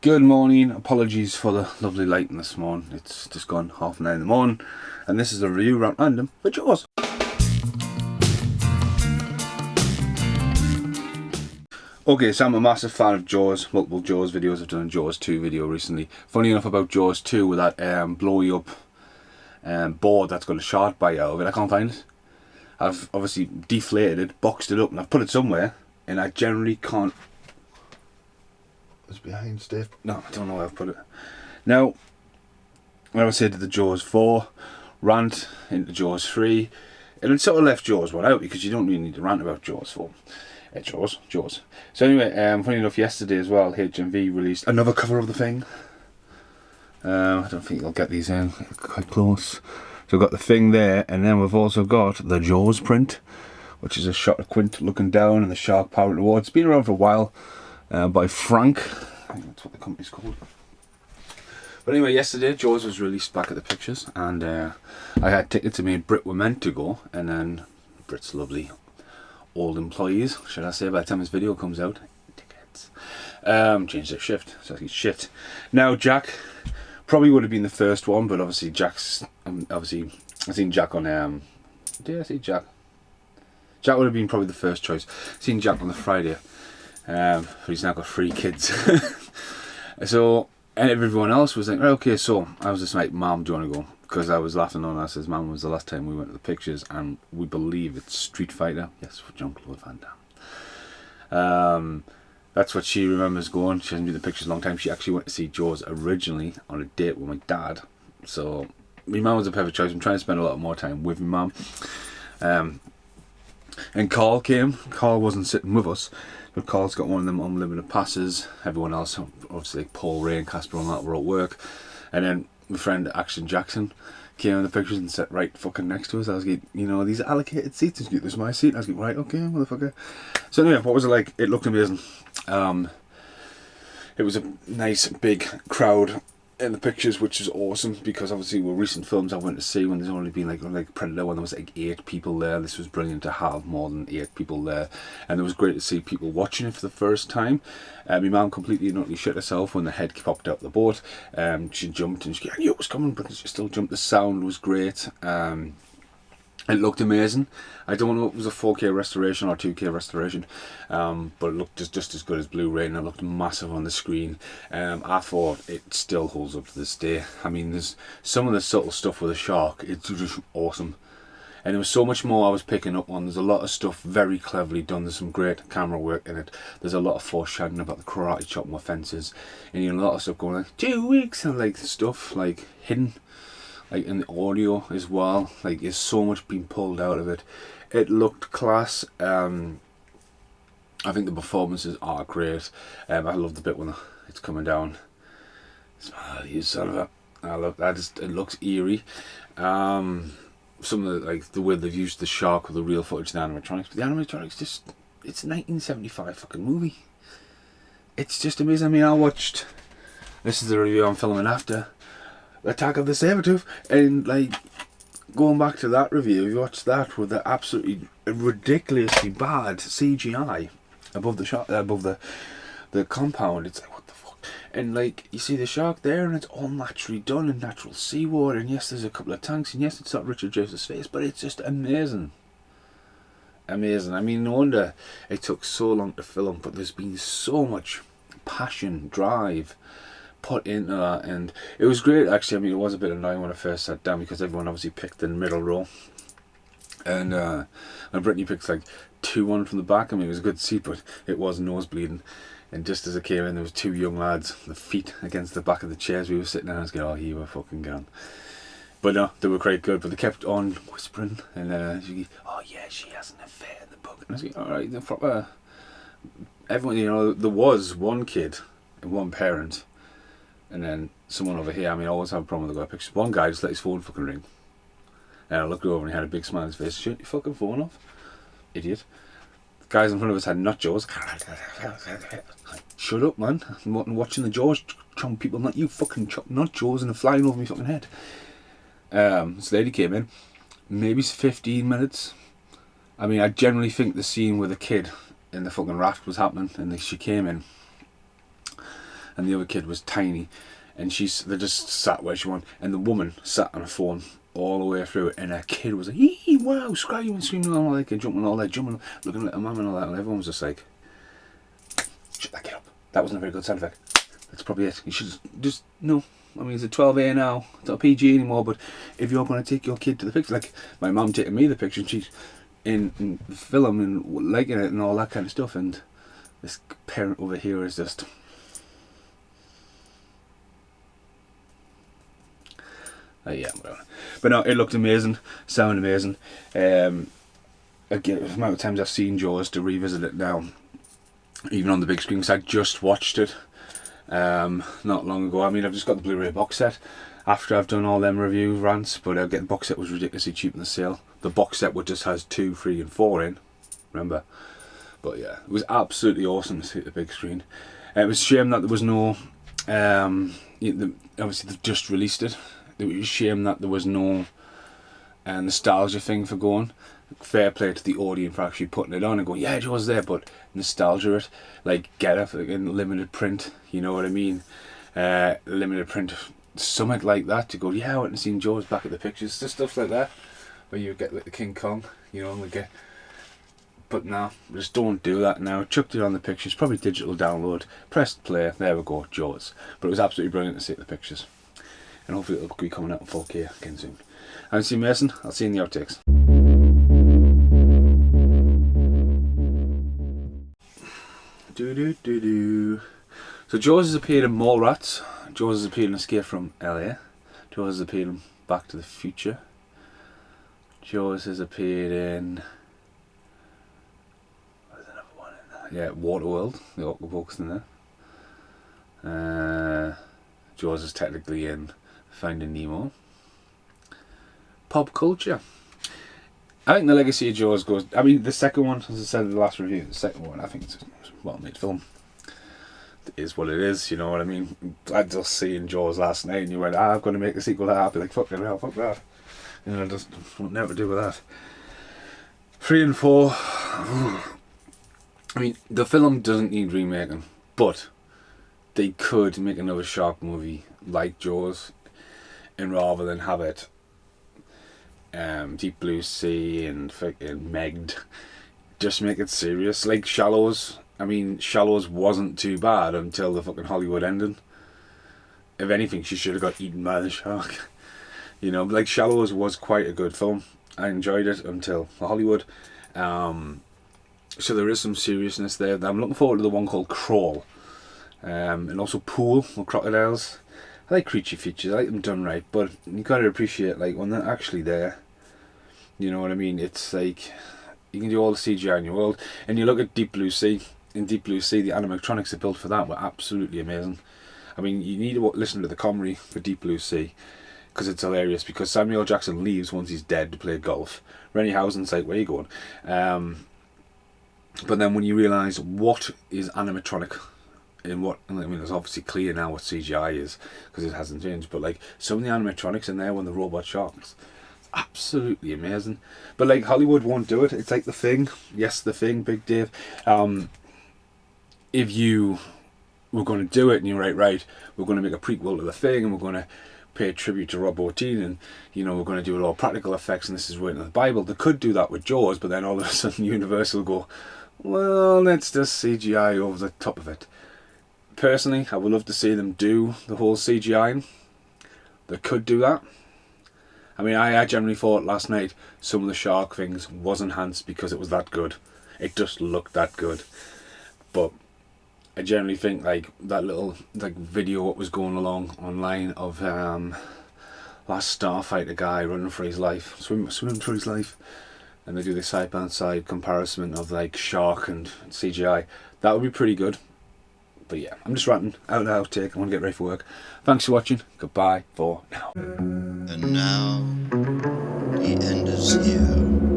Good morning, apologies for the lovely lighting this morning, it's just gone 9:30 in the morning, and this is a review Rant Random for Jaws. Okay, so I'm a massive fan of Jaws, multiple Jaws videos. I've done a Jaws 2 video recently. Funny enough about Jaws 2 with that blowy up board that's got a shark bite out of it, I can't find it. I've obviously deflated it, boxed it up, and I've put it somewhere, and I generally can't. It's behind Steve. No, I don't know where I've put it. Now, when I said to the Jaws 4, rant into Jaws 3, and it sort of left Jaws 1 out because you don't really need to rant about Jaws 4. Jaws. So anyway, funny enough, yesterday as well, HMV released another cover of the thing. I don't think you'll get these in quite close. So we've got the thing there, and then we've also got the Jaws print, which is a shot of Quint looking down and the shark powering towards. It's been around for a while. By Frank, I think that's what the company's called. But anyway, yesterday Jaws was released back at the pictures, and I had tickets. Me and Brit were meant to go, and then Brit's lovely old employees, should I say, by the time this video comes out, tickets changed their shift, so he's shit. Now Jack probably would have been the first one, but obviously Jack's obviously I seen Jack on did I see Jack? Jack would have been probably the first choice. Seen Jack on the Friday. But he's now got 3 kids. So, and everyone else was like, right, okay, so I was just like, Mum, do you want to go? Because I was laughing on us, as Mum was the last time we went to the pictures, and we believe it's Street Fighter. Yes, for Jean-Claude Van Damme. That's what she remembers going. She hasn't been in the pictures a long time. She actually went to see Jaws originally on a date with my dad. So, my mum was a perfect choice. I'm trying to spend a lot more time with my mum. And Carl came. Carl wasn't sitting with us, but Carl's got one of them unlimited passes. Everyone else, obviously like Paul, Ray and Casper and that, were at work. And then my friend Action Jackson came in the pictures and sat right fucking next to us. I was like, you know, these are allocated seats. This is my seat. I was like, right, okay, motherfucker. So anyway, what was it like? It looked amazing. It was a nice big crowd in the pictures, which is awesome, because obviously with recent films I went to see when there's only been like Predator, when there was like 8 people there. This was brilliant to have more than 8 people there, and it was great to see people watching it for the first time. My mum completely and utterly shit herself when the head popped out the boat. She jumped and she knew it was coming, but she still jumped. The sound was great. It looked amazing. I don't know if it was a 4K restoration or 2K restoration, but it looked just as good as Blu-ray, and it looked massive on the screen. I thought it still holds up to this day. I mean, there's some of the subtle stuff with the shark, it's just awesome. And there was so much more I was picking up on. There's a lot of stuff very cleverly done. There's some great camera work in it. There's a lot of foreshadowing about the karate chop more fences, and you know, a lot of stuff going like 2 weeks and like stuff like hidden. Like in the audio as well, like there's so much being pulled out of it. It looked class. I think the performances are great. I love the bit when it's coming down. Smile, you son of a. I love that. It looks eerie. Some of the, like the way they've used the shark with the real footage and the animatronics, but the animatronics just, it's a 1975 fucking movie. It's just amazing. I mean, I watched. This is the review I'm filming after Attack of the Sabertooth, and like going back to that review, you watch that with the absolutely ridiculously bad CGI above the shot, above the compound. It's like, what the fuck? And like you see the shark there, and it's all naturally done in natural seawater. And yes, there's a couple of tanks, and yes, it's not Richard Dreyfuss' face, but it's just amazing. Amazing. I mean, no wonder it took so long to film, but there's been so much passion, drive put into that, and it was great actually. I mean, it was a bit annoying when I first sat down because everyone obviously picked in the middle row, and Brittany picked like 2-1 from the back. I mean, it was a good seat, but it was nosebleeding. And just as I came in, there was 2 young lads, the feet against the back of the chairs we were sitting in. I was going, oh, he were fucking gone. But no, they were quite good. But they kept on whispering, and she, oh yeah, she has an affair in the book. And I was like, all right, then everyone, you know, there was one kid and one parent. And then someone over here, I mean, I always have a problem with the guy pictures. One guy just let his phone fucking ring. And I looked over and he had a big smile on his face. Shut your fucking phone off, idiot. The guys in front of us had nut jaws. Shut up, man. I'm watching the jaws chomp people, not you fucking chop nut jaws, and they're flying over my fucking head. This lady came in, maybe 15 minutes. I mean, I generally think the scene with the kid in the fucking raft was happening, and she came in. and the other kid was tiny, and they just sat where she wanted, and the woman sat on a phone all the way through it, and her kid was like, "Ee, wow," screaming all like, and jumping all that, jumping, looking at her mum and all that, and everyone was just like, "Shut that kid up. That wasn't a very good sound effect. That's probably it. You should just no." I mean, it's a 12A now. It's not PG anymore. But if you're going to take your kid to the picture, like my mum taking me the picture, and she's in the film and liking it and all that kind of stuff, and this parent over here is just. Yeah, whatever. But no, it looked amazing, sounded amazing. Again, the amount of times I've seen Jaws to revisit it now, even on the big screen, because I just watched it not long ago. I mean, I've just got the Blu-ray box set after I've done all them review rants, but getting the box set was ridiculously cheap in the sale. The box set just has 2, 3 and 4 in, remember? But yeah, it was absolutely awesome to see it at the big screen. It was a shame that there was no, obviously they've just released it. It was a shame that there was no nostalgia thing for going. Fair play to the audience for actually putting it on and going, yeah, Jaws there, but nostalgia it, like get it in limited print, you know what I mean? Limited print, something like that to go, yeah, I went and seen Jaws back at the pictures, just stuff like that, where you get like the King Kong, you know, like but no, just don't do that now. Chucked it on the pictures, probably digital download, pressed play, there we go, Jaws. But it was absolutely brilliant to see the pictures, and hopefully it'll be coming out in 4K again soon. I'm C. Mason, I'll see you in the outtakes. So Jaws has appeared in Mallrats, Jaws has appeared in Escape from LA, Jaws has appeared in Back to the Future, Jaws has appeared in, there's another one in there, yeah, Waterworld, the Aquabox in there. Jaws is technically in Finding Nemo. Pop culture. I think the legacy of Jaws goes, I mean, the second one, as I said in the last review, the second one, I think it's a well-made film. It is what it is, you know what I mean? I just seen Jaws last night and you went, I'm going to make a sequel to that. I'd be like, fuck that. You know, I just want never do with that. 3 and 4, I mean, the film doesn't need remaking, but they could make another shark movie like Jaws, and rather than have it Deep Blue Sea and fucking Megged, just make it serious. Like Shallows. I mean, Shallows wasn't too bad until the fucking Hollywood ending. If anything, she should have got eaten by the shark. You know, like Shallows was quite a good film. I enjoyed it until the Hollywood. So there is some seriousness there. I'm looking forward to the one called Crawl. And also Pool with crocodiles. I like creature features, I like them done right, but you gotta appreciate, like, when they're actually there, you know what I mean? It's like, you can do all the CGI in your world, and you look at Deep Blue Sea. In Deep Blue Sea, the animatronics they built for that were absolutely amazing. I mean, you need to listen to the comedy for Deep Blue Sea, because it's hilarious, because Samuel Jackson leaves once he's dead to play golf. Rennie Housen's like, where are you going? But then when you realise what is animatronic, in what, I mean, it's obviously clear now what CGI is because it hasn't changed, but like some of the animatronics in there when the robot sharks, absolutely amazing. But like Hollywood won't do it. It's like The Thing. Yes, The Thing, Big Dave. If you were going to do it and you're right, we're going to make a prequel to The Thing and we're going to pay tribute to Rob Bottin and, you know, we're going to do it all practical effects and this is written in the Bible. They could do that with Jaws, but then all of a sudden Universal go, well, let's just CGI over the top of it. Personally, I would love to see them do the whole CGI. They could do that. I mean, I generally thought last night some of the shark things was enhanced because it was that good. It just looked that good. But I generally think like that little like video what was going along online of last Starfighter guy running for his life, swimming for his life, and they do the side by side comparison of like shark and CGI. That would be pretty good. But yeah, I'm just ranting, out of the outtake, I want to get ready for work. Thanks for watching, goodbye for now. And now, the end is here.